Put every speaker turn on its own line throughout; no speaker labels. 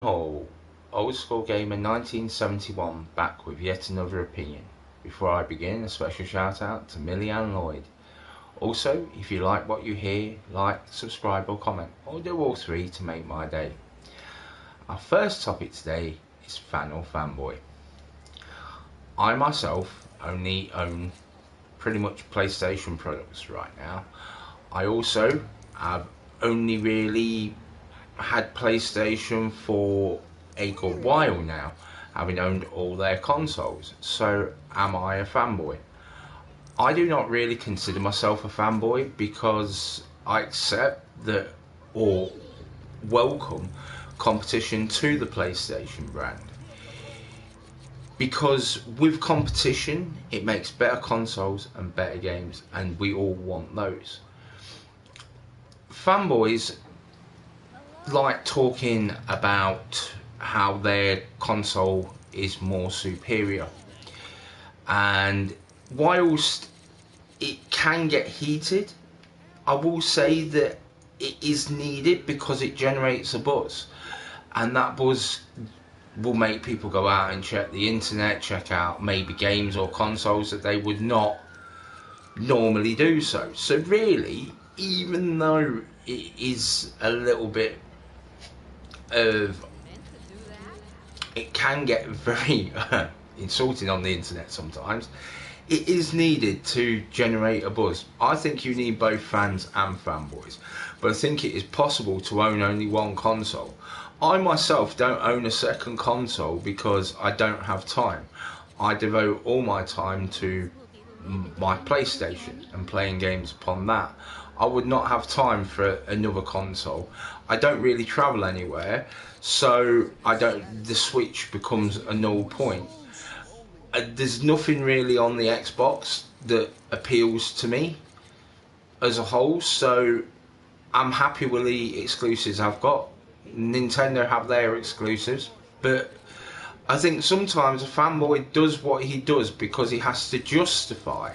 Oh, old school gamer 1971 back with yet another opinion. Before I begin, a special shout out to Millie Ann Lloyd. Also, if you like what you hear, like, subscribe or comment, or do all three to make my day. Our first topic today is fan or fanboy. I myself only own pretty much PlayStation products right now. I also have only really had PlayStation for a good while now, having owned all their consoles. So, am I a fanboy? I do not really consider myself a fanboy because I accept that or welcome competition to the PlayStation brand. Because with competition, it makes better consoles and better games, and we all want those. Fanboys like talking about how their console is more superior, and whilst it can get heated, I will say that it is needed because it generates a buzz, and that buzz will make people go out and check the internet, check out maybe games or consoles that they would not normally do so. So really, even though it is a little bit of, it can get very insulting on the internet sometimes, it is needed to generate a buzz. I think you need both fans and fanboys, but I think it is possible to own only one console. I myself don't own a second console because I don't have time. I devote all my time to my PlayStation and playing games upon that. I would not have time for another console. I don't really travel anywhere, so the Switch becomes a null point. There's nothing really on the Xbox that appeals to me as a whole, so I'm happy with the exclusives I've got. Nintendo have their exclusives, but I think sometimes a fanboy does what he does because he has to justify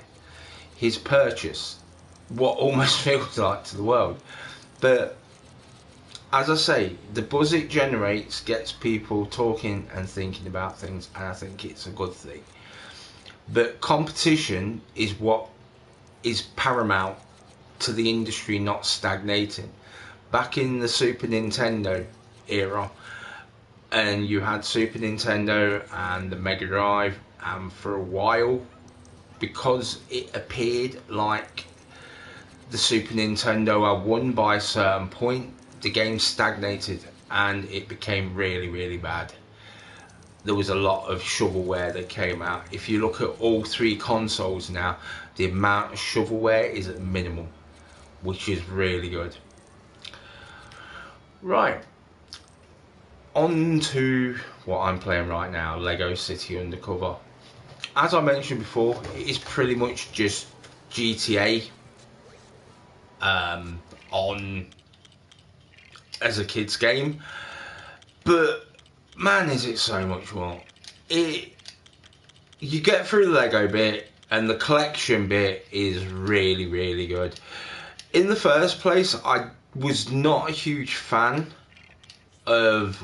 his purchase, what almost feels like to the world. But as I say, the buzz it generates gets people talking and thinking about things, and I think it's a good thing. But competition is what is paramount to the industry not stagnating. Back in the Super Nintendo era, and you had Super Nintendo and the Mega Drive, and for a while, because it appeared like the Super Nintendo had won by a certain point, the game stagnated and it became really, really bad. There was a lot of shovelware that came out. If you look at all three consoles now, the amount of shovelware is at minimal, which is really good. Right, on to what I'm playing right now, Lego City Undercover. As I mentioned before, it is pretty much just GTA on as a kid's game, but man, is it so much more. You get through the Lego bit and the collection bit is really, really good. In the first place, I was not a huge fan of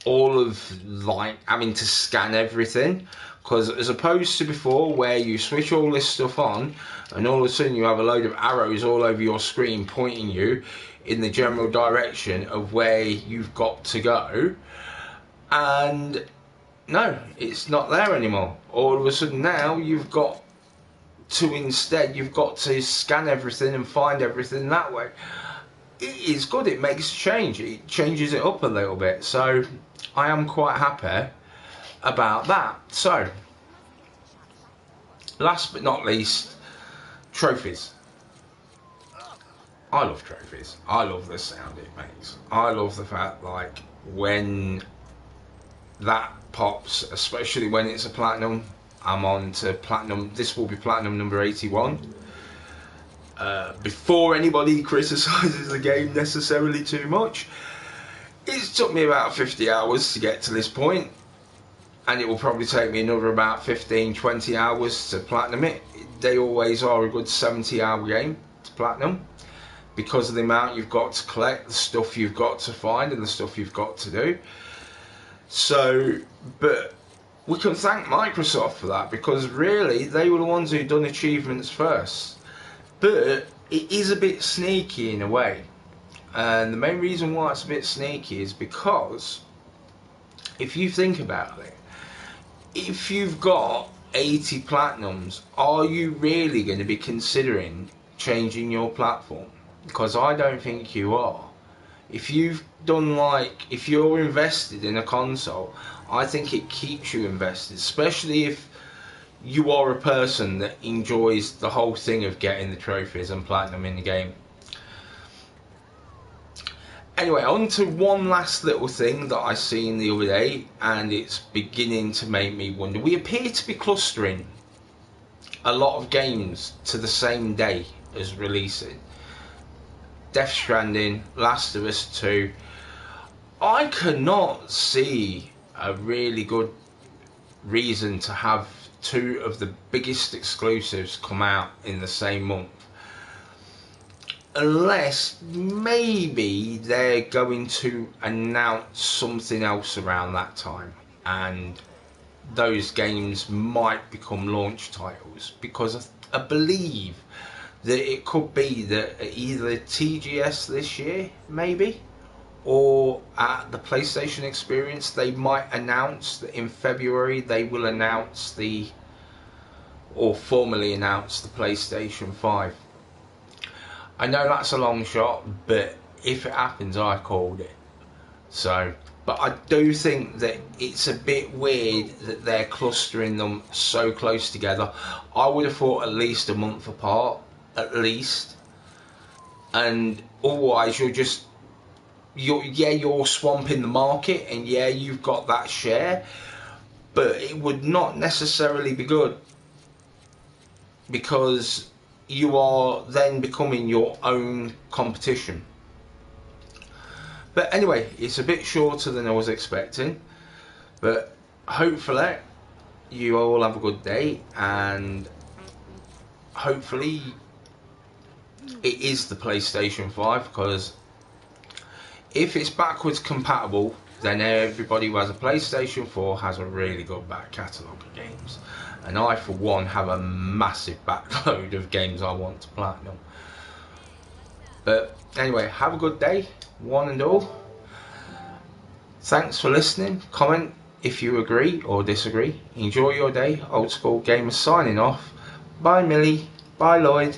all of like having to scan everything, because as opposed to before where you switch all this stuff on and all of a sudden you have a load of arrows all over your screen pointing you in the general direction of where you've got to go, and no, it's not there anymore. All of a sudden now you've got to scan everything and find everything that way. It is good, it makes a change, it changes it up a little bit, so I am quite happy about that. So, last but not least, trophies. I love trophies. I love the sound it makes. I love the fact, like, when that pops, especially when it's a platinum. I'm on to platinum. This will be platinum number 81. Before anybody criticises the game necessarily too much, it's took me about 50 hours to get to this point, and it will probably take me another about 15-20 hours to platinum it. They always are a good 70-hour game to platinum. because of the amount you've got to collect, the stuff you've got to find, and the stuff you've got to do. So, but we can thank Microsoft for that, because really they were the ones who done achievements first. But it is a bit sneaky in a way, and the main reason why it's a bit sneaky is because if you think about it, if you've got 80 platinums, are you really going to be considering changing your platform? Because I don't think you are. If you've done, like, if you're invested in a console, I think it keeps you invested, especially if you are a person that enjoys the whole thing of getting the trophies and platinum in the game. Anyway, on to one last little thing that I seen the other day, and it's beginning to make me wonder. We appear to be clustering a lot of games to the same day as releasing. Death Stranding, Last of Us 2. I cannot see a really good reason to have two of the biggest exclusives come out in the same month, unless maybe they're going to announce something else around that time, and those games might become launch titles, because I believe that it could be that either TGS this year maybe, or at the PlayStation Experience they might announce that in February they will announce or formally announce the PlayStation 5. I know that's a long shot, but if it happens, I called it. So, but I do think that it's a bit weird that they're clustering them so close together. I would have thought at least a month apart, at least. And otherwise you're swamping the market, and yeah, you've got that share, but it would not necessarily be good, because you are then becoming your own competition. But anyway, it's a bit shorter than I was expecting, but hopefully you all have a good day, and hopefully it is the PlayStation 5, because if it's backwards compatible, then everybody who has a PlayStation 4 has a really good back catalogue of games. And I, for one, have a massive backload of games I want to platinum. But anyway, have a good day, one and all. Thanks for listening. Comment if you agree or disagree. Enjoy your day. Old School Gamer signing off. Bye Millie. Bye Lloyd.